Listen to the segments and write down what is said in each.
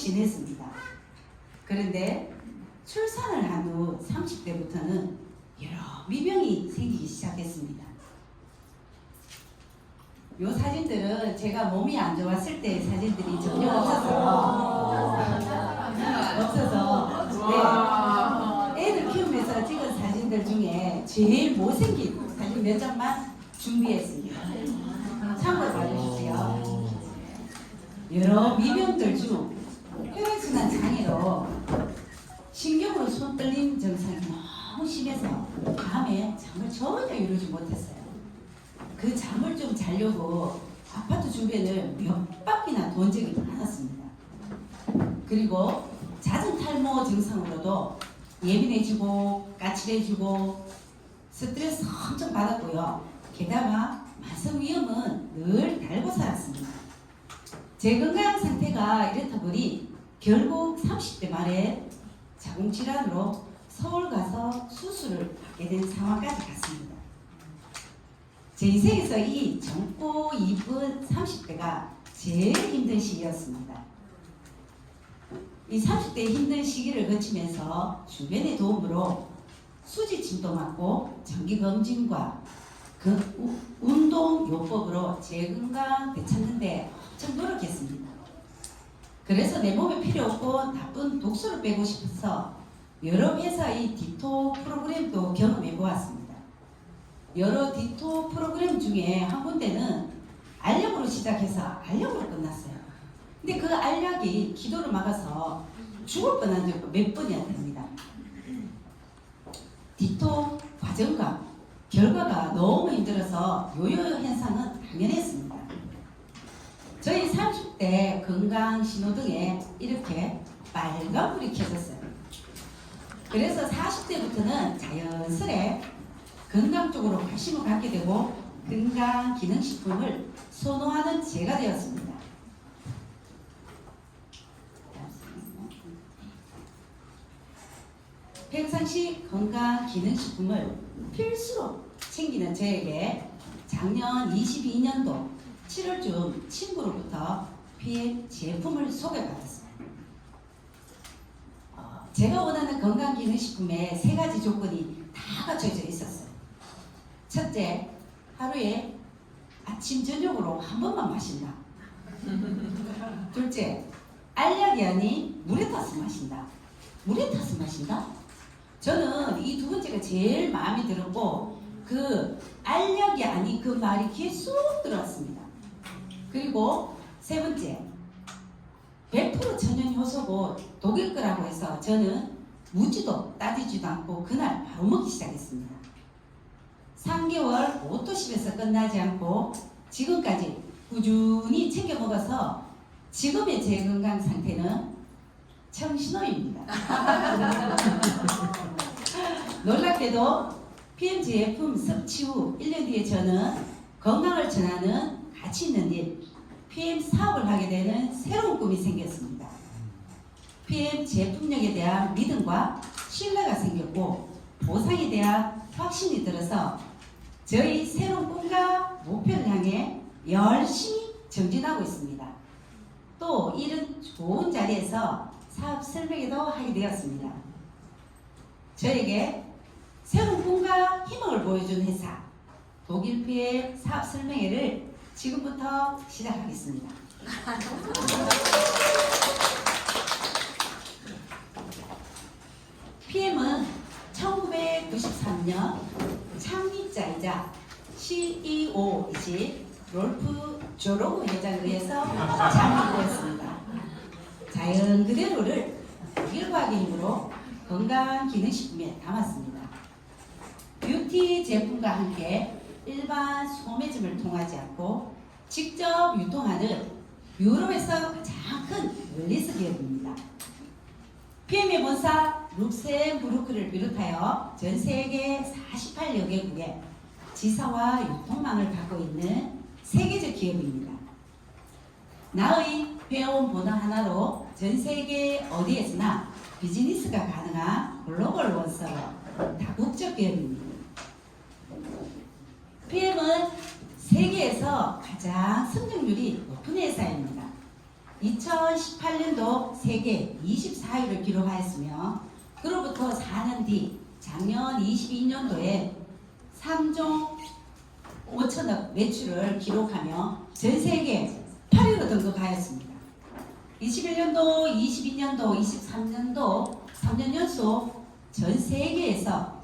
지냈습니다. 그런데 출산을 한 후 30대부터는 여러 미병이 생기기 시작했습니다. 이 사진들은 제가 몸이 안 좋았을 때 사진들이 전혀 없어서 네, 애들 키우면서 찍은 사진들 중에 제일 못생긴 사진 몇 장만 준비했습니다. 참고해 봐주십시오. 여러 미병들 중 혈액순환 장애로 신경으로 손 떨림 증상이 너무 심해서 밤에 잠을 전혀 이루지 못했어요. 그 잠을 좀 자려고 아파트 주변을 몇 바퀴나 돈 적이 많았습니다. 그리고 잦은 탈모 증상으로도 예민해지고 까칠해지고 스트레스 엄청 받았고요. 게다가 만성 위험은 늘 달고 살았습니다. 제 건강 상태가 이렇다 보니 결국 30대 말에 자궁질환으로 서울 가서 수술을 받게 된 상황까지 갔습니다. 제 인생에서 이 젊고 이쁜 30대가 제일 힘든 시기였습니다. 이 30대 힘든 시기를 거치면서 주변의 도움으로 수지침도 맞고 정기검진과 그 운동요법으로 제 건강 되찾는데 엄청 노력했습니다. 그래서 내 몸에 필요 없고 나쁜 독소를 빼고 싶어서 여러 회사의 디토 프로그램도 경험해 보았습니다. 여러 디토 프로그램 중에 한 군데는 알약으로 시작해서 알약으로 끝났어요. 근데 그 알약이 기도를 막아서 죽을 뻔한 적도 몇 번이나 됩니다. 디토 과정과 결과가 너무 힘들어서 요요 현상은 당연했습니다. 저희 30대 건강 신호등에 이렇게 빨간불이 켜졌어요. 그래서 40대부터는 자연스레 건강 쪽으로 관심을 갖게 되고 건강기능식품을 선호하는 제가 되었습니다. 평상시 건강기능식품을 필수로 챙기는 저에게 작년 22년도 7월쯤 친구로부터 PM 제품을 소개받았어요. 제가 원하는 건강기능식품에 3가지 조건이 다 갖춰져 있었어요. 첫째, 하루에 아침 저녁으로 한 번만 마신다. 둘째, 알약이 아닌 물에 타서 마신다. 물에 타서 마신다? 저는 이 두 번째가 제일 마음에 들었고 그 알약이 아닌 그 말이 귀에 쏙 들어왔습니다. 그리고 세 번째, 100% 천연 효소고 독일 거라고 해서 저는 묻지도 따지지도 않고 그날 바로 먹기 시작했습니다. 3개월 오토십에서 끝나지 않고 지금까지 꾸준히 챙겨 먹어서 지금의 제 건강 상태는 청신호입니다. 놀랍게도 PM제품 섭취 후 1년 뒤에 저는 건강을 전하는 가치 있는 일, PM 사업을 하게 되는 새로운 꿈이 생겼습니다. PM 제품력에 대한 믿음과 신뢰가 생겼고 보상에 대한 확신이 들어서 저희 새로운 꿈과 목표를 향해 열심히 전진하고 있습니다. 또 이런 좋은 자리에서 사업 설명회도 하게 되었습니다. 저에게 새로운 꿈과 희망을 보여준 회사 독일 PM 사업 설명회를 지금부터 시작하겠습니다. PM은 1993년 창립자이자 CEO이신 롤프 조로그 회장에 의해서 창립되었습니다. 자연 그대로를 독일과학의 힘으로 건강기능식품에 담았습니다. 뷰티 제품과 함께 일반 소매점을 통하지 않고 직접 유통하는 유럽에서 가장 큰 웰니스 기업입니다. PM의 본사 룩셈부르크를 비롯하여 전 세계 48여 개국에 지사와 유통망을 갖고 있는 세계적 기업입니다. 나의 회원 번호 하나로 전 세계 어디에서나 비즈니스가 가능한 글로벌 원서로 다국적 기업입니다. PM은 세계에서 가장 성장률이 높은 회사입니다. 2018년도 세계 24위를 기록하였으며 그로부터 4년 뒤 작년 22년도에 3조 5천억 매출을 기록하며 전 세계 8위로 등극하였습니다. 21년도, 22년도, 23년도 3년 연속 전 세계에서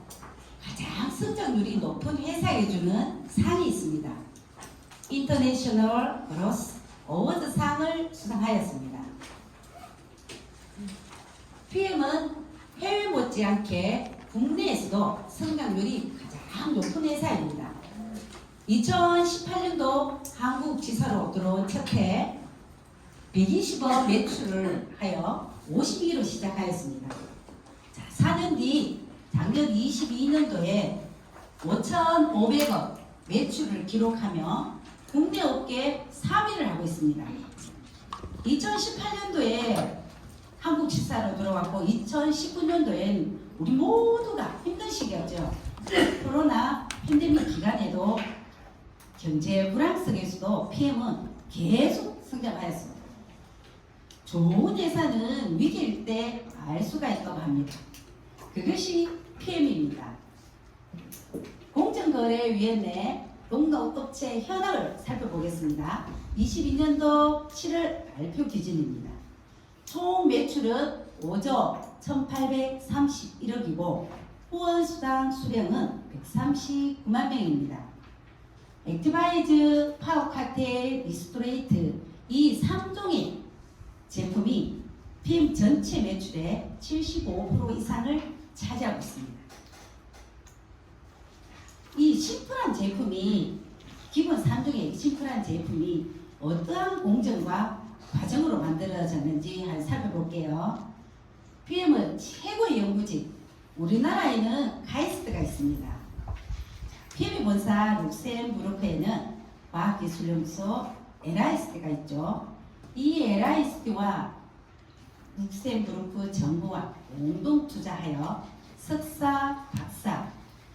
가장 성장률이 높은 회사에 주는 상이 있습니다. 인터내셔널 그로스 어워드 상을 수상하였습니다. PM은 해외 못지않게 국내에서도 성장률이 가장 높은 회사입니다. 2018년도 한국 지사로 들어온 첫해 120억 매출을 하여 52위로 시작하였습니다. 자, 4년 뒤 작년 22년도에 5,500억 매출을 기록하며 국내 업계 3위를 하고 있습니다. 2018년도에 한국 지사로 들어왔고 2019년도엔 우리 모두가 힘든 시기였죠. 코로나 팬데믹 기간에도 경제 불황 속에서도 PM은 계속 성장하였습니다. 좋은 회사는 위기일 때 알 수가 있다고 합니다. 그것이 PM입니다. 공정거래위원회 농가업체 현황을 살펴보겠습니다. 22년도 7월 발표 기준입니다. 총 매출은 5조 1831억이고 후원수당 수량은 139만 명입니다. 액티바이즈, 파워카텔, 리스토레이트 이 3종의 제품이 PM 전체 매출의 75% 이상을 차지하고 있습니다. 이 심플한 제품이 기본 3종의 심플한 제품이 어떠한 공정과 과정으로 만들어졌는지 한번 살펴볼게요. PM은 최고의 연구직, 우리나라에는 카이스트가 있습니다. PM의 본사 룩셈부르크에는 과학기술연구소 LIST가 있죠. 이 LIST와 룩셈부르크 정부와 공동 투자하여 석사, 박사,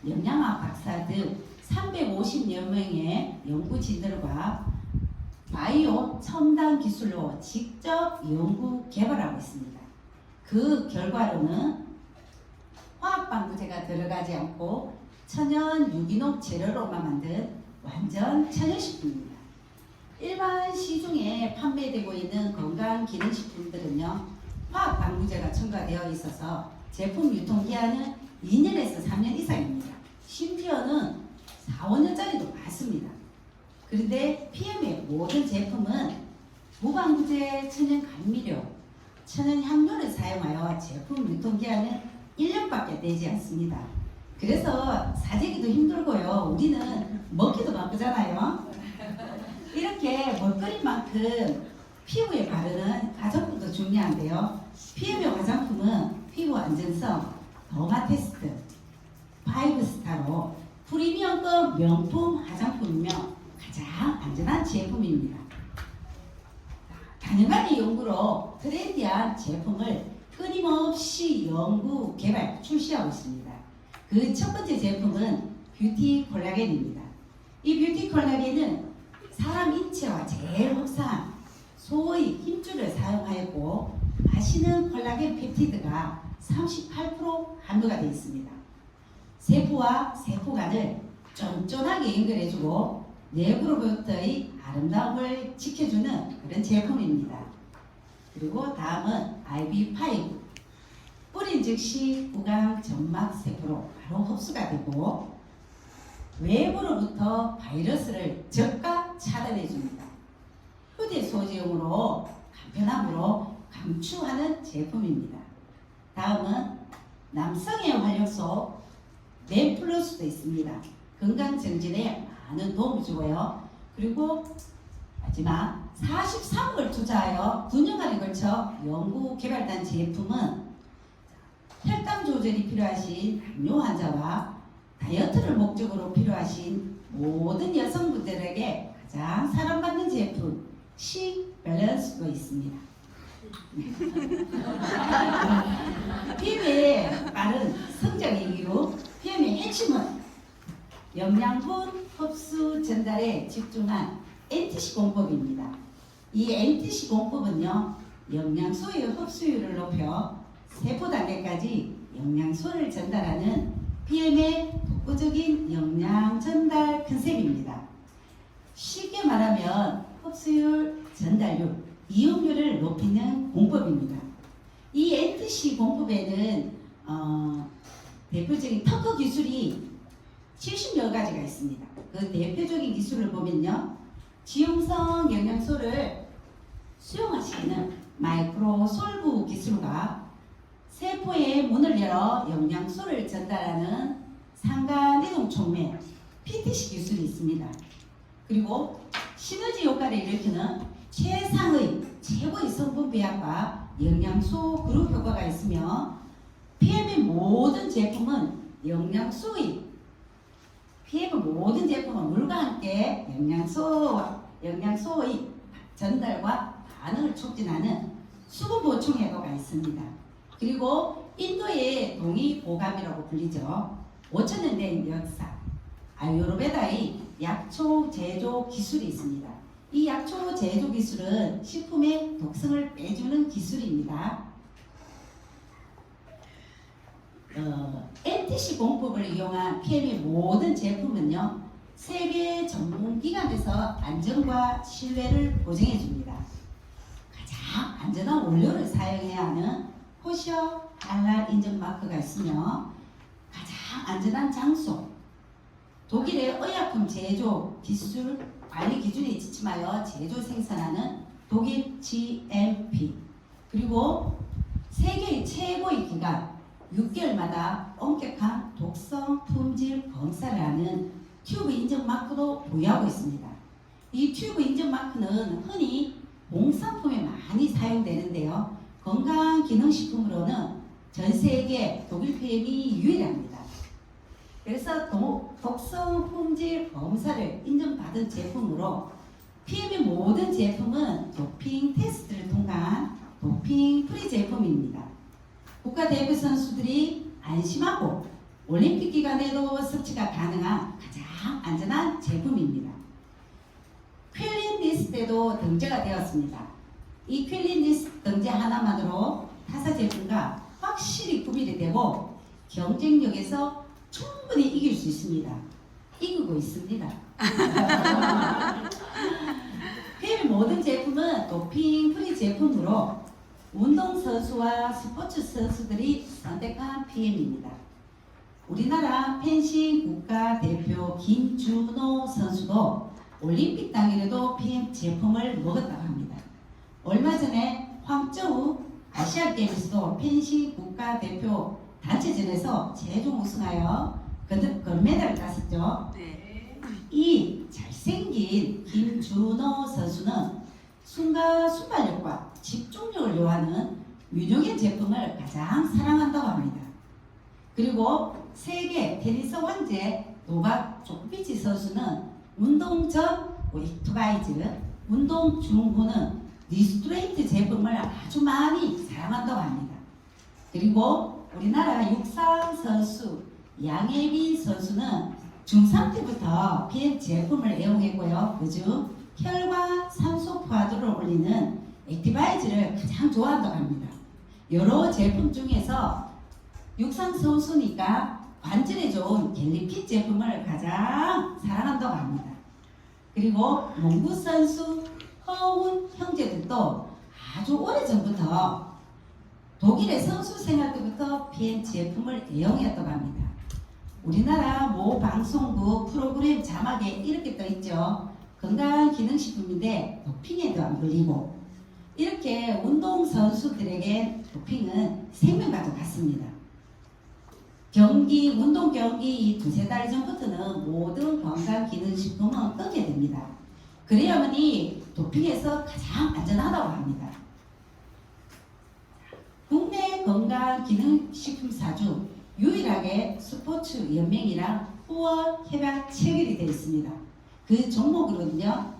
영양학 박사 등 350여 명의 연구진들과 바이오 첨단 기술로 직접 연구 개발하고 있습니다. 그 결과로는 화학방부제가 들어가지 않고 천연 유기농 재료로만 만든 완전 천연식품입니다. 일반 시중에 판매되고 있는 건강기능식품들은요 화학방부제가 첨가되어 있어서 제품 유통기한은 2년에서 3년 이상입니다. 심지어는 4, 5년짜리도 많습니다. 그런데 PM의 모든 제품은 무방부제, 천연감미료, 천연향료를 사용하여 제품 유통기한은 1년밖에 되지 않습니다. 그래서 사재기도 힘들고요. 우리는 먹기도 바쁘잖아요. 이렇게 먹거리만큼 피부에 바르는 화장품도 중요한데요. PM의 화장품은 피부 안전성, 더마테스트, 5스타로 프리미엄급 명품 화장품이며 가장 안전한 제품입니다. 다년간의 연구로 트렌디한 제품을 끊임없이 연구, 개발, 출시하고 있습니다. 그 첫 번째 제품은 뷰티 콜라겐입니다. 이 뷰티 콜라겐은 사람 인체와 제일 흡사한 소의 힘줄을 사용하였고 마시는 콜라겐 펩티드가 38% 함유가 되어 있습니다. 세포와 세포간을 쫀쫀하게 연결해주고 내부로부터의 아름다움을 지켜주는 그런 제품입니다. 그리고 다음은 IV5 뿌린 즉시 구강 점막 세포로 바로 흡수가 되고 외부로부터 바이러스를 적각 차단해줍니다. 휴대 소지용으로 간편함으로 강추하는 제품입니다. 다음은 남성의 활력소 멘플러스도 있습니다. 건강증진에 많은 도움을 주고요. 그리고 마지막 43억을 투자하여 9년간에 걸쳐 연구 개발된 제품은 혈당 조절이 필요하신 당뇨 환자와 다이어트를 목적으로 필요하신 모든 여성분들에게 가장 사랑받는 제품 C 밸런스도 있습니다. PM의 빠른 성장의 이유, PM의 핵심은 영양분 흡수 전달에 집중한 NTC 공법입니다. 이 NTC 공법은요, 영양소의 흡수율을 높여 세포 단계까지 영양소를 전달하는 PM의 독보적인 영양 전달 컨셉입니다. 쉽게 말하면 흡수율, 전달률, 이용률을 높이는 공법입니다. 이 NTC 공법에는 대표적인 특허 기술이 70여 가지가 있습니다. 그 대표적인 기술을 보면요, 지용성 영양소를 수용하시는 마이크로솔브 기술과 세포에 문을 열어 영양소를 전달하는 상간이동 촉매 PTC 기술이 있습니다. 그리고 시너지 효과를 일으키는 최고의 성분 배합과 영양소 그룹 효과가 있으며 PM의 모든 제품은 물과 함께 영양소의 전달과 반응을 촉진하는 수분 보충 효과가 있습니다. 그리고 인도의 동의보감이라고 불리죠. 5,000년 된 역사, 아유르베다의 약초 제조 기술이 있습니다. 이 약초 제조 기술은 식품의 독성을 빼주는 기술입니다. NTC 공법을 이용한 PM의 모든 제품은요, 세계 전문기관에서 안전과 신뢰를 보증해줍니다. 가장 안전한 원료를 사용해야 하는 코셔 할랄 인증 마크가 있으며 가장 안전한 장소, 독일의 의약품 제조 기술 관리 기준에 지침하여 제조 생산하는 독일 GMP, 그리고 세계의 최고의 기관 6개월마다 엄격한 독성 품질 검사를 하는 튜브 인증 마크도 보유하고 있습니다. 이 튜브 인증 마크는 흔히 공산품에 많이 사용되는데요, 건강기능식품으로는 전 세계 독일 PM이 유일합니다. 그래서 독성 품질 검사를 인정받은 제품으로 PM의 모든 제품은 도핑 테스트를 통과한 도핑 프리 제품입니다. 국가대표 선수들이 안심하고 올림픽 기간에도 섭취가 가능한 가장 안전한 제품입니다. 퀼린 리스트에도 등재가 되었습니다. 이 퀼린 리스트 등재 하나만으로 타사 제품과 확실히 구별이 되고 경쟁력에서 충분히 이길 수 있습니다. 이기고 있습니다. PM의 모든 제품은 도핑 프리 제품으로 운동선수와 스포츠 선수들이 선택한 PM입니다. 우리나라 펜싱 국가대표 김준호 선수도 올림픽 당일에도 PM 제품을 먹었다고 합니다. 얼마 전에 황저우 아시안게임에서도 펜싱 국가대표 단체전에서 최종 우승하여 금메달을 땄었죠. 이 잘생긴 김준호 선수는 순간순발력과 집중력을 요하는 윤용의 제품을 가장 사랑한다고 합니다. 그리고 세계 테니스 황제 노박 조코비치 선수는 운동 전 웨이트바이즈, 운동 중후는 리스트레이트 제품을 아주 많이 사랑한다고 합니다. 그리고 우리나라 육상 선수 양예빈 선수는 중3 때부터 PM 제품을 애용했고요. 그중 혈관 산소 포화도를 올리는 액티바이즈를 가장 좋아한다고 합니다. 여러 제품 중에서 육상 선수니까 관절에 좋은 갤리핏 제품을 가장 사랑한다고 합니다. 그리고 농구 선수 허운 형제들도 아주 오래전부터 독일의 선수 생활 때부터 PM 제품을 애용했다고 합니다. 우리나라 모 방송국 프로그램 자막에 이렇게 떠 있죠. 건강기능식품인데 도핑에도 안 걸리고, 이렇게 운동선수들에게 도핑은 생명과도 같습니다. 운동 경기 이 두세 달 전부터는 모든 건강기능식품은 끊게 됩니다. 그래야만이 도핑에서 가장 안전하다고 합니다. 국내 건강기능식품사 중 유일하게 스포츠 연맹이랑 후원 협약 체결이 되어 있습니다. 그 종목으로는요,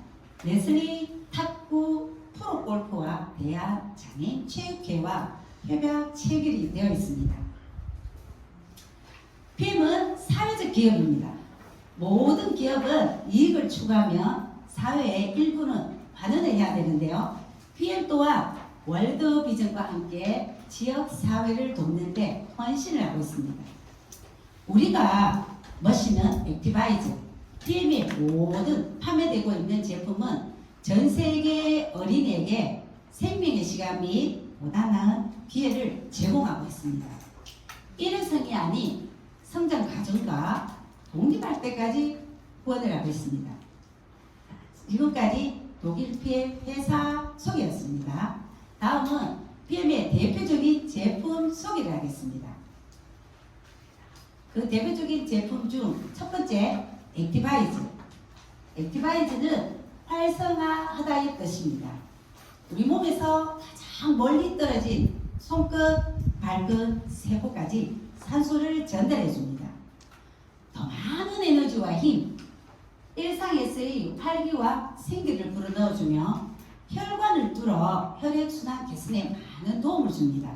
레슬링, 탁구, 프로골프와 대한장애인체육회와 협약 체결이 되어 있습니다. PM은 사회적 기업입니다. 모든 기업은 이익을 추구하며 사회의 일부는 반응을 해야 되는데요. PM 또한 월드 비전과 함께 지역 사회를 돕는데 헌신을 하고 있습니다. 우리가 머시는 액티바이즈, PM의 모든 판매되고 있는 제품은 전 세계 어린이에게 생명의 시간 및 보다 나은 기회를 제공하고 있습니다. 일회성이 아닌 성장 과정과 독립할 때까지 후원을 하고 있습니다. 지금까지 독일 PM 회사 소개였습니다. 다음은 PM의 대표적인 제품 소개를 하겠습니다. 그 대표적인 제품 중 첫 번째, 액티바이즈. 액티바이즈는 활성화하다의 뜻입니다. 우리 몸에서 가장 멀리 떨어진 손끝, 발끝, 세포까지 산소를 전달해 줍니다. 더 많은 에너지와 힘, 일상에서의 활기와 생기를 불어넣어주며 혈관을 뚫어 혈액순환 개선에 많은 도움을 줍니다.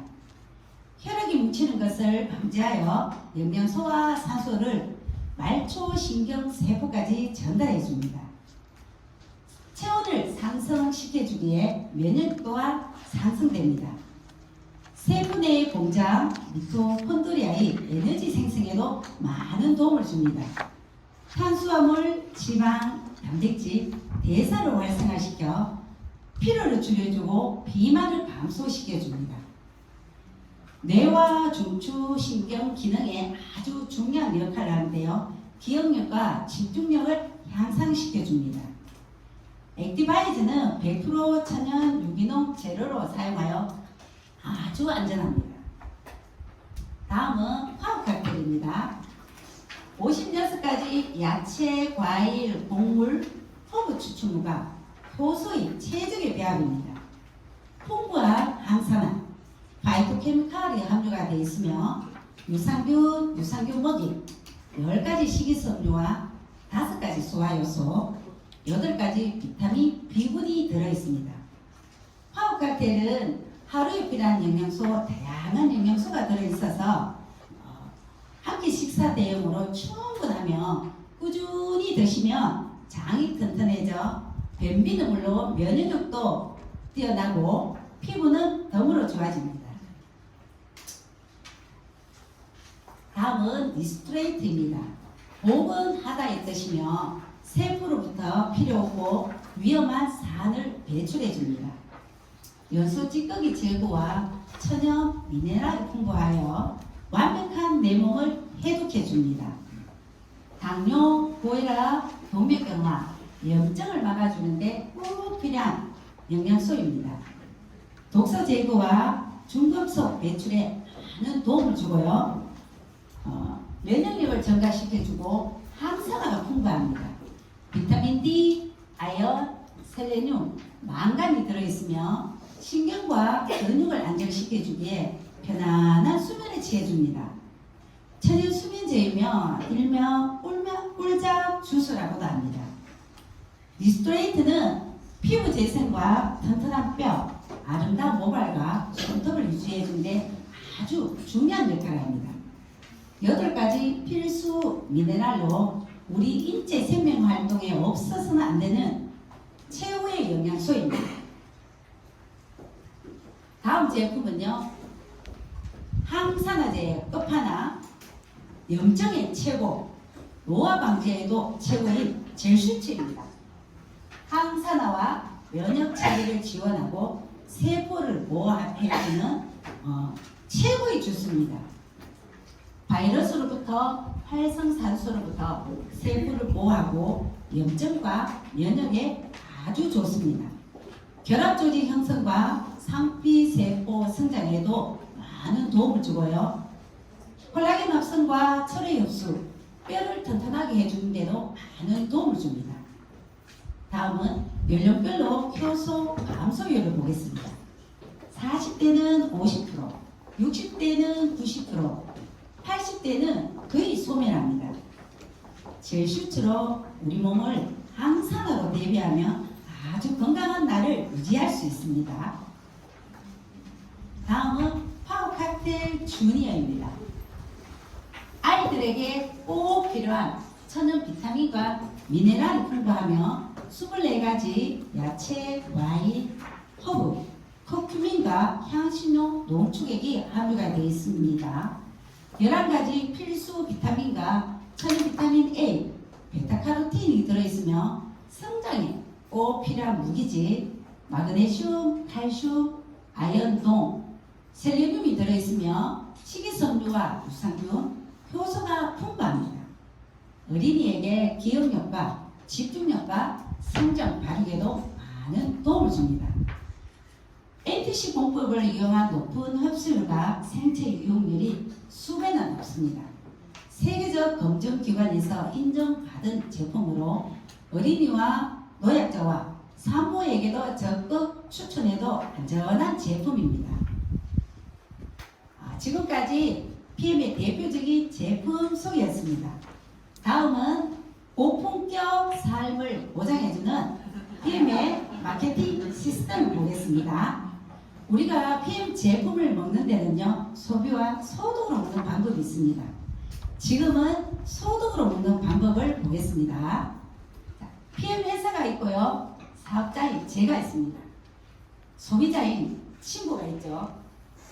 혈액이 뭉치는 것을 방지하여 영양소와 산소를 말초신경세포까지 전달해 줍니다. 체온을 상승시켜주기에 면역 또한 상승됩니다. 세포 내의 공장 미토콘드리아의 에너지 생성에도 많은 도움을 줍니다. 탄수화물, 지방, 단백질, 대사를 활성화시켜 피로를 줄여주고 비만을 감소시켜줍니다. 뇌와 중추 신경 기능에 아주 중요한 역할을 하는데요. 기억력과 집중력을 향상시켜줍니다. 액티바이즈는 100% 천연 유기농 재료로 사용하여 아주 안전합니다. 다음은 파워칵테일입니다. 56가지 야채, 과일, 곡물, 허브 추출물과 효소의 최적의 배합입니다. 풍부한 항산화, 파이토케미칼이 함유가 되어 있으며 유산균, 유산균 먹이, 10가지 식이섬유와 5가지 소화효소, 8가지 비타민 B군이 들어있습니다. 파워칵테일은 하루에 필요한 영양소, 다양한 영양소가 들어있어서 한 끼 식사 대용으로 충분하며 꾸준히 드시면 장이 튼튼해져 변비는 물론 면역력도 뛰어나고 피부는 덤으로 좋아집니다. 다음은 리스트레이트입니다. 복은 하다의 뜻이며 세포로부터 필요 없고 위험한 산을 배출해 줍니다. 연소 찌꺼기 제거와 천연 미네랄을 풍부하여 완벽한 내 몸을 해독해 줍니다. 당뇨, 고혈압, 동맥경화, 염증을 막아주는데 꼭 필요한 영양소입니다. 독소 제거와 중금속 배출에 많은 도움을 주고요. 면역력을 증가시켜주고 항산화가 풍부합니다. 비타민 D, 아연, 셀레늄, 망간이 들어있으며 신경과 근육을 안정시켜주기에 편안한 수면에 취해줍니다. 천연 수면제이며 일명 꿀잠 주스라고도 합니다. 리스토레이트는 피부 재생과 튼튼한 뼈, 아름다운 모발과 손톱을 유지해주는데 아주 중요한 역할을 합니다. 8가지 필수 미네랄로 우리 인체 생명 활동에 없어서는 안 되는 최후의 영양소입니다. 다음 제품은요, 항산화제의 끝판왕, 염증의 최고, 노화 방지에도 최고인 젤슈츠입니다. 항산화와 면역 체계를 지원하고 세포를 보호해주는 최고의 주스입니다. 바이러스로부터 활성산소로부터 세포를 보호하고 염증과 면역에 아주 좋습니다. 결합조직 형성과 상피세포 성장에도 많은 도움을 주고요. 콜라겐 합성과 철의 흡수, 뼈를 튼튼하게 해주는 데도 많은 도움을 줍니다. 다음은 연령별로 효소 감소율을 보겠습니다. 40대는 50%, 60대는 90%, 80대는 거의 소멸합니다. 젤슈트로 우리 몸을 항산화로 대비하며 아주 건강한 날을 유지할 수 있습니다. 다음은 파워칵테일 주니어입니다. 아이들에게 꼭 필요한 천연 비타민과 미네랄이 풍부하며 24가지 야채, 과일, 허브, 커큐민과 향신료, 농축액이 함유가 되어 있습니다. 11가지 필수 비타민과 천연 비타민 A, 베타카로틴이 들어있으며 성장에 꼭 필요한 무기질, 마그네슘, 칼슘, 아연, 동, 셀레늄이 들어있으며 식이섬유와 유산균, 효소가 풍부합니다. 어린이에게 기억력과 집중력과 성장 발육에도 많은 도움을 줍니다. NTC 공법을 이용한 높은 흡수율과 생체 유용률이 수배는 없습니다. 세계적 검증기관에서 인정받은 제품으로 어린이와 노약자와 산모에게도 적극 추천해도 안전한 제품입니다. 지금까지 PM의 대표적인 제품 소개였습니다. 다음은 고품격 삶을 보장해주는 PM의 마케팅 시스템을 보겠습니다. 우리가 PM 제품을 먹는 데는요, 소비와 소득으로 먹는 방법이 있습니다. 지금은 소득으로 먹는 방법을 보겠습니다. PM 회사가 있고요, 사업자인 제가 있습니다. 소비자인 친구가 있죠.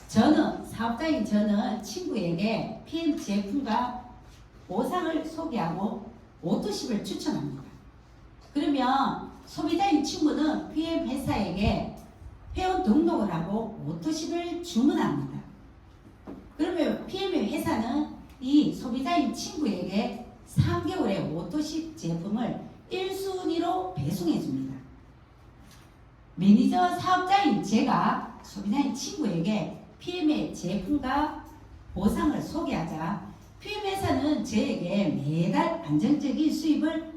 사업자인 저는 친구에게 PM 제품과 보상을 소개하고 오토십을 추천합니다. 그러면 소비자인 친구는 PM 회사에게 회원 등록을 하고 오토십을 주문합니다. 그러면 PM의 회사는 이 소비자인 친구에게 3개월의 오토십 제품을 1순위로 배송해 줍니다. 매니저 사업자인 제가 소비자인 친구에게 PM의 제품과 보상을 소개하자 PM 회사는 저에게 매달 안정적인 수입을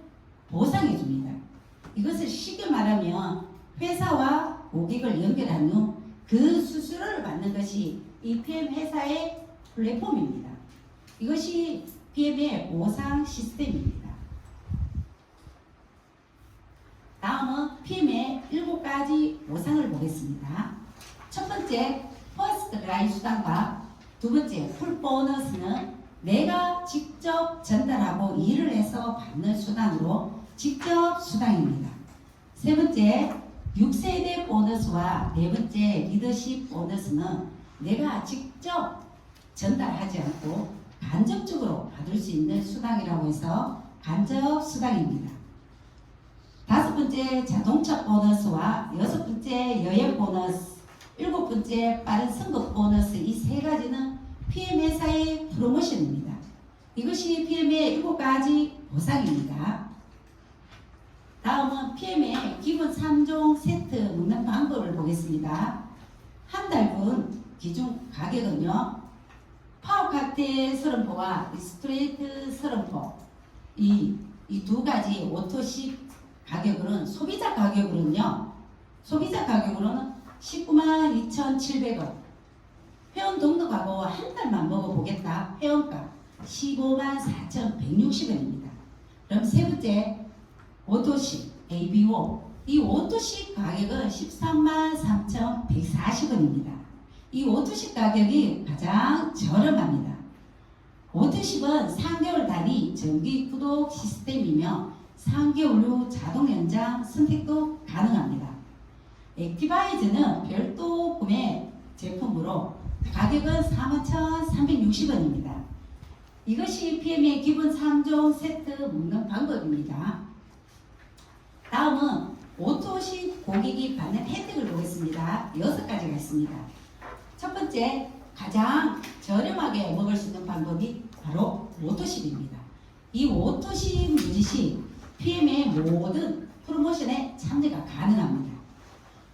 보상해 줍니다. 이것을 쉽게 말하면 회사와 고객을 연결한 후 그 수수료를 받는 것이 이 PM 회사의 플랫폼입니다. 이것이 PM의 보상 시스템입니다. 다음은 PM의 7가지 보상을 보겠습니다. 첫 번째, 퍼스트 라인 수당과 두 번째, 풀 보너스는 내가 직접 전달하고 일을 해서 받는 수당으로 직접 수당입니다. 세 번째, 6세대 보너스와 네 번째, 리더십 보너스는 내가 직접 전달하지 않고 간접적으로 받을 수 있는 수당이라고 해서 간접 수당입니다. 다섯 번째, 자동차 보너스와 여섯 번째, 여행 보너스, 일곱 번째, 빠른 승급 보너스, 이 세 가지는 PM 회사의 프로모션입니다. 이것이 PM의 7가지 보상입니다. 다음은 PM의 기본 3종 세트 먹는 방법을 보겠습니다. 한 달분 기준 가격은요, 파워 칵테일 30포와 스트레이트 30포, 이 두 가지 오토십 가격으로는 소비자 가격으로는 192,700원. 회원 등록하고 한 달만 먹어보겠다. 회원가 154,160원입니다. 그럼 세 번째, 오토십 ABO. 이 오토십 가격은 133,140원입니다. 이 오토십 가격이 가장 저렴합니다. 오토십은 3개월 단위 정기 구독 시스템이며 3개월 후 자동 연장 선택도 가능합니다. 액티바이즈는 별도 구매 제품으로 가격은 41,360원입니다. 이것이 PM의 기본 3종 세트 먹는 방법입니다. 다음은 오토십 고객이 받는 혜택을 보겠습니다. 6가지가 있습니다. 첫 번째, 가장 저렴하게 먹을 수 있는 방법이 바로 오토십입니다. 이 오토십 유닛이 PM의 모든 프로모션에 참여가 가능합니다.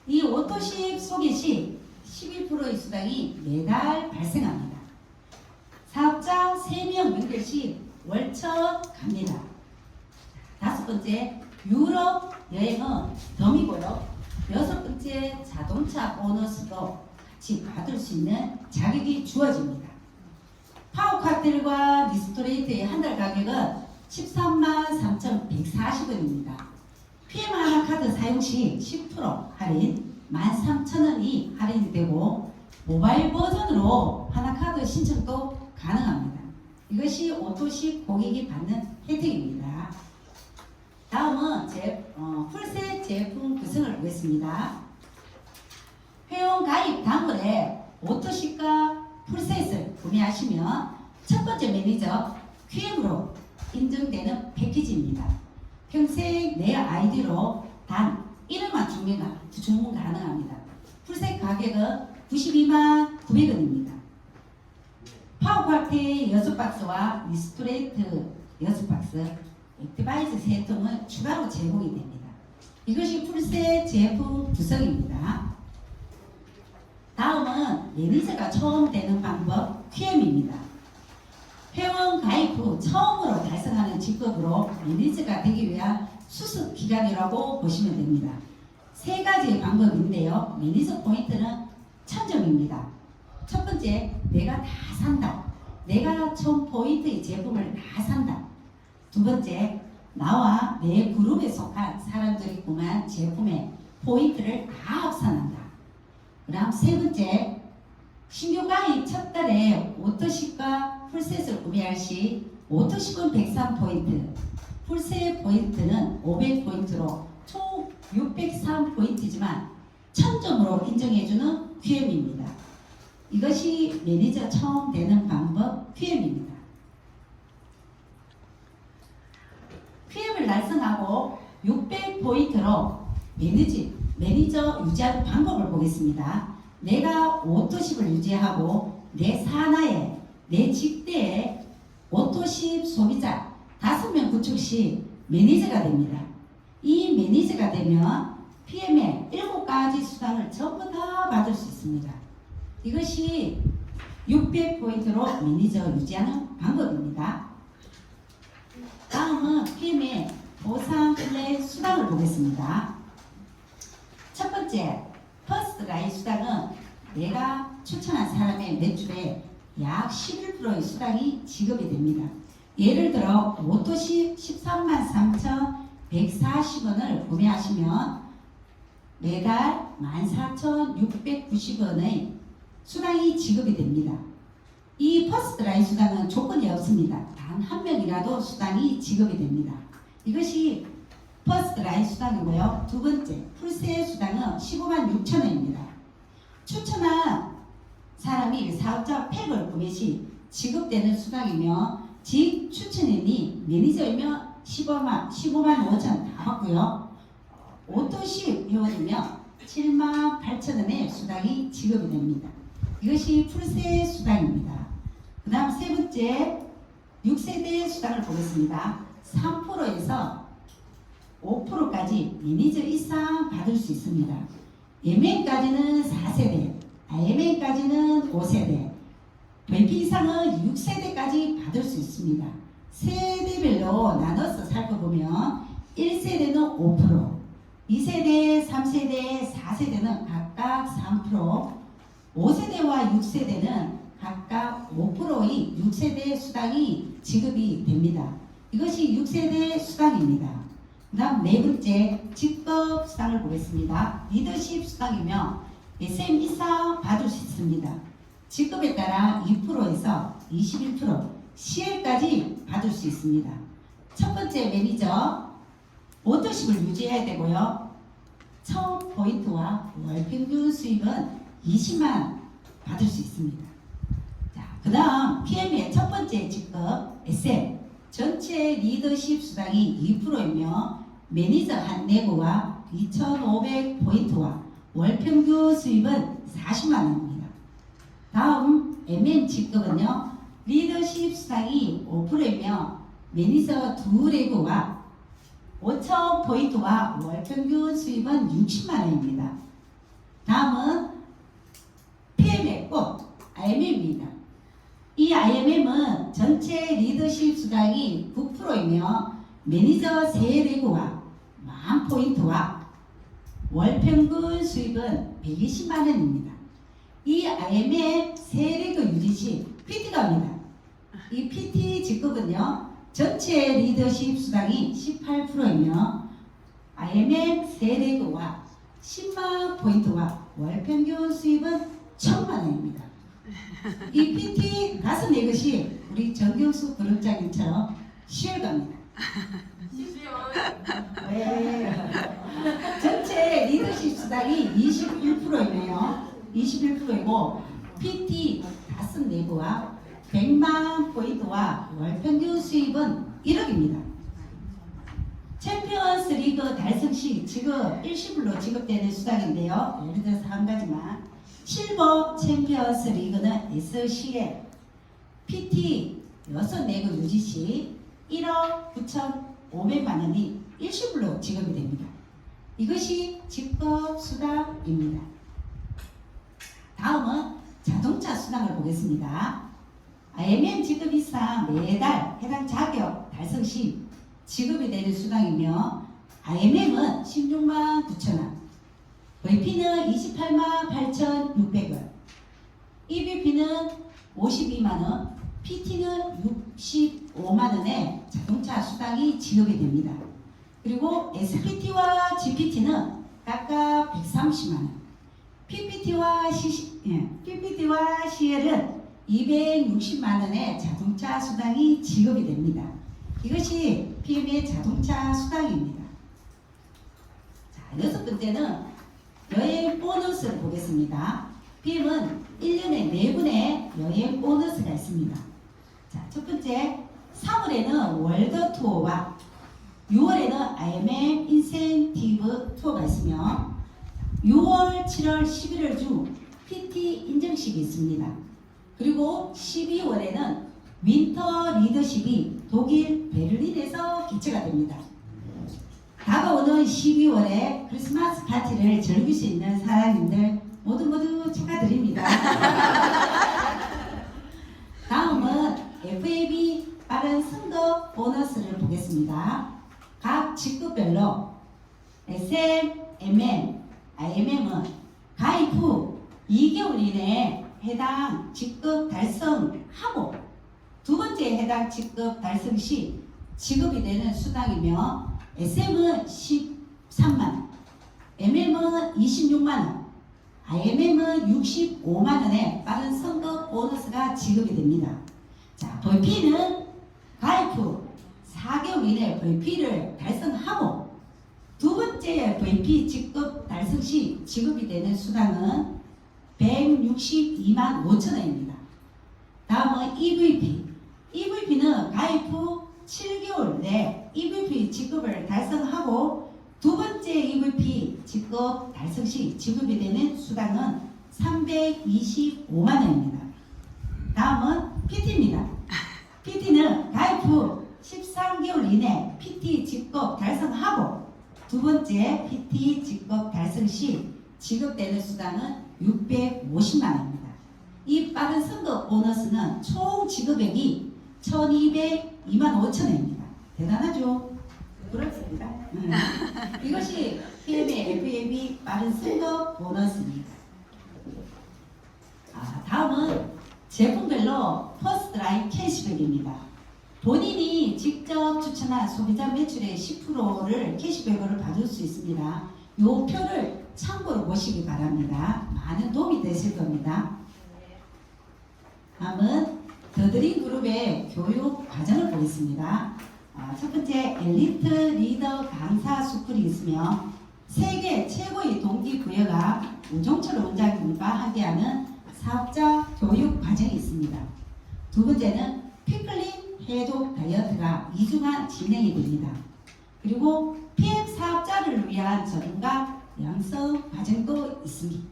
이 오토십 소개 시 12%의 수당이 매달 발생합니다. 사업자 3명 연결 시 월천 갑니다. 다섯 번째, 유럽 여행은 덤이고요. 여섯 번째, 자동차 보너스도 같이 받을 수 있는 자격이 주어집니다. 파워 칵테일과 리스토레이트의 한 달 가격은 133,140원입니다. PM 하나 카드 사용 시 10% 할인 13,000원이 할인이 되고 모바일 버전으로 하나 카드 신청도 가능합니다. 이것이 오토십 고객이 받는 혜택입니다. 다음은 풀셋 제품 구성을 보겠습니다. 회원 가입 당일에 오토시가 풀셋을 구매하시면 첫 번째 매니저 QM으로 인증되는 패키지입니다. 평생 내 아이디로 단 1회만 주문 가능합니다. 풀셋 가격은 92만 900원입니다. 파워파트 6박스와 리스토레이트 6박스, 액티바이즈 3통은 추가로 제공이 됩니다. 이것이 풀셋 제품 구성입니다. 다음은 매니저가 처음 되는 방법 QM입니다. 회원 가입 후 처음으로 달성하는 직급으로 매니저가 되기 위한 수습 기간이라고 보시면 됩니다. 세 가지의 방법인데요. 매니저 포인트는 1000점입니다. 첫 번째, 내가 다 산다. 내가 1000포인트의 제품을 다 산다. 두 번째, 나와 내 그룹에 속한 사람들이 구매한 제품의 포인트를 다 합산한다. 그 다음 세 번째, 신규 가입 첫 달에 오토십과 풀셋을 구매할 시 오토십은 103포인트, 풀셋 포인트는 500포인트로 총 603포인트지만 1000점으로 인정해주는 QM입니다. 이것이 매니저 처음 되는 방법 QM입니다. QM을 달성하고 600포인트로 매니저 유지하는 방법을 보겠습니다. 내가 오토십을 유지하고 내 산하에 내 직대에 오토십 소비자 5명 구축 시 매니저가 됩니다. 이 매니저가 되면 PM의 7가지 수당을 전부 다 받을 수 있습니다. 이것이 600포인트로 매니저 유지하는 방법입니다. 다음은 PM의 보상 플랫 수당을 보겠습니다. 첫 번째, 퍼스트 라인 수당은 내가 추천한 사람의 매출의 약 11%의 수당이 지급이 됩니다. 예를 들어 오토십 133,140원을 구매하시면 매달 14,690원의 수당이 지급이 됩니다. 이 퍼스트 라인 수당은 조건이 없습니다. 단 한 명이라도 수당이 지급이 됩니다. 이것이 퍼스트 라인 수당이고요. 두 번째, 풀셋 수당은 15만 6천원입니다. 추천한 사람이 사업자 팩을 구매 시 지급되는 수당이며 직 추천인이 매니저이면 15만 5천 다 받고요. 오토십 회원이면 7만 8천원의 수당이 지급이 됩니다. 이것이 풀셋 수당입니다. 그 다음 세 번째, 6세대 수당을 보겠습니다. 3%에서 5%까지 매니저 이상 받을 수 있습니다. MN까지는 4세대, IMN까지는 5세대, VP 이상은 6세대까지 받을 수 있습니다. 세대별로 나눠서 살펴보면 1세대는 5%, 2세대, 3세대, 4세대는 각각 3%, 5세대와 6세대는 각각 5%의 6세대 수당이 지급이 됩니다. 이것이 6세대 수당입니다. 그 다음 네 번째, 직급 수당을 보겠습니다. 리더십 수당이며 SM 이상 받을 수 있습니다. 직급에 따라 2%에서 21%, CL까지 받을 수 있습니다. 첫 번째 매니저, 오토십을 유지해야 되고요. 1000포인트와 월평균 수입은 20만 받을 수 있습니다. 자, 그 다음 PM의 첫 번째 직급 SM, 전체 리더십 수당이 2%이며 매니저 한 내고와 2,500포인트와 월평균 수입은 40만원입니다. 다음 MN 직급은요, 리더십 수당이 5%이며 매니저 2레고와 5,000포인트와 월평균 수입은 60만원입니다. 다음은 PM의 꽃 IMM입니다. 이 IMM은 전체 리더십 수당이 9%이며 매니저 3레고와 10,000포인트와 월평균 수입은 120만원입니다. 이 IMM 3레고 유지 시 PT가 옵니다. 이 PT 직급은요, 전체 리더십 수당이 18%이며 IMM 3레고와 10만 포인트와 월평균 수입은 1,000만원입니다. 이 PT 가슴 내것이 우리 정경수 그룹장님처럼 쉬어갑니다. 네. 전체 리더십 수당이 21%이네요. 21%이고 PT 다섯 내부와 100만 포인트와 월 평균 수입은 1억입니다. 챔피언스 리그 달성 시 지급 일시불로 지급되는 수당인데요. 예를 들어서 한 가지만 실버 챔피언스 리그는 SC에 PT 6내구 유지 시 1억 9,500만 원이 일시불로 지급이 됩니다. 이것이 직급 수당입니다. 다음은 자동차 수당을 보겠습니다. IMM 지급 이상 매달 해당 자격 달성 시 지급이 되는 수당이며 IMM은 16만 9천 원, VP는 28만 8,600원, EBP는 52만 원, PT는 65만 원의 자동차 수당이 지급이 됩니다. 그리고 SPT와 GPT는 각각 130만 원, PPT와 CL은 260만 원의 자동차 수당이 지급이 됩니다. 이것이 PM의 자동차 수당입니다. 자, 여섯 번째는 여행 보너스를 보겠습니다. PM은 1년에 4분의 여행 보너스가 있습니다. 자, 첫 번째, 3월에는 월드 투어와 6월에는 IMM 인센티브 투어가 있으며 6월, 7월, 11월 중 PT 인정식이 있습니다. 그리고 12월에는 윈터 리더십이 독일 베를린에서 개최가 됩니다. 다가오는 12월에 크리스마스 파티를 즐길 수 있는 사장님들 모두 축하드립니다. 다음은 FAB 빠른 승급 보너스를 보겠습니다. 각 직급별로 SM, MM, IMM은 가입 후 2개월 이내에 해당 직급 달성하고 두 번째 해당 직급 달성 시 지급이 되는 수당이며 SM은 13만, MM은 26만 원, IMM은 65만 원의 빠른 승급 보너스가 지급이 됩니다. 자, VP는 가입 후 4개월 이내 VP를 달성하고 두 번째 VP 직급 달성 시 지급이 되는 수당은 162만 5천 원입니다. 다음은 EVP. EVP는 가입 후 7개월 내 EVP 직급을 달성하고 두 번째 EVP 직급 달성 시 지급이 되는 수당은 325만 원입니다. 다음은 PT입니다. PT는 가입 후 13개월 이내 PT 직급 달성하고 두 번째 PT 직급 달성 시 지급되는 수당은 650만 원입니다. 이 빠른 승급 보너스는 총 지급액이 1,202만 5천 원입니다. 대단하죠? 그렇습니다. 이것이 PM의 FAB 빠른 승급 보너스입니다. 다음은 제품별로 퍼스트 라인 캐시백입니다. 본인이 직접 추천한 소비자 매출의 10%를 캐시백으로 받을 수 있습니다. 이 표를 참고로 보시기 바랍니다. 많은 도움이 되실 겁니다. 다음은 더드림 그룹의 교육 과정을 보겠습니다. 첫 번째, 엘리트 리더 강사 스쿨이 있으며 세계 최고의 동기부여가 우종철 원장님과 함께하는 사업자 교육 과정이 있습니다. 두 번째는 피클린 해독 다이어트가 2주간 진행이 됩니다. 그리고 PM 사업자를 위한 전문가 양성 과정도 있습니다.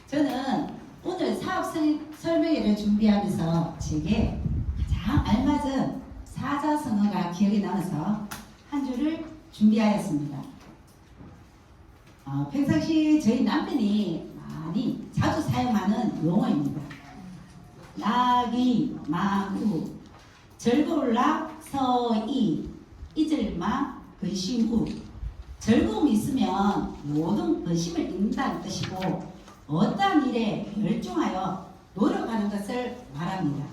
저는 오늘 사업 설명회를 준비하면서 제게 가장 알맞은 사자성어가 기억에 남아서 한 줄을 준비하였습니다. 평상시 저희 남편이 많이 자주 사용하는 용어입니다. 낙이 마구 즐거울라 서이 잊을마 근심후. 즐거움이 있으면 모든 근심을 잊는다는 뜻이고 어떠한 일에 열중하여 노력하는 것을 말합니다.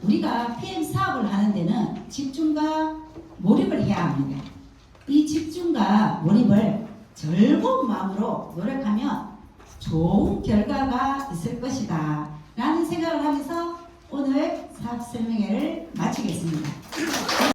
우리가 PM 사업을 하는 데는 집중과 몰입을 해야 합니다. 이 집중과 몰입을 즐거운 마음으로 노력하면 좋은 결과가 있을 것이다 라는 생각을 하면서 오늘 사업 설명회를 마치겠습니다.